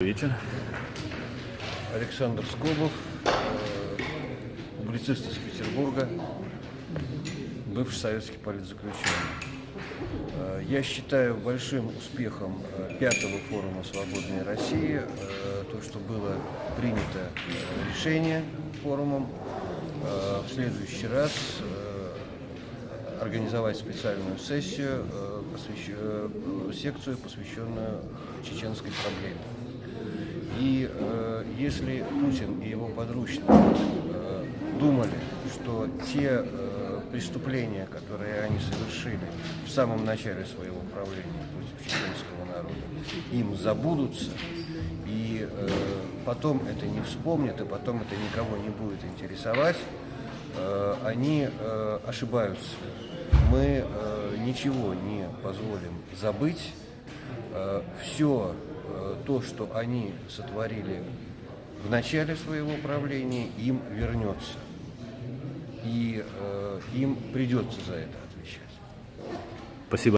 Вечер. Александр Скобов, публицист из Петербурга, бывший советский политзаключенный. Я считаю большим успехом пятого форума «Свободной России» то, что было принято решение форумом в следующий раз организовать специальную сессию, секцию, посвященную чеченской проблеме. И если Путин и его подручные думали, что те преступления, которые они совершили в самом начале своего правления против чеченского народа, им забудутся, и потом это не вспомнят, и потом это никого не будет интересовать, они ошибаются. Мы ничего не позволим забыть. Все то, что они сотворили в начале своего правления, им вернется. И им придется за это отвечать. Спасибо.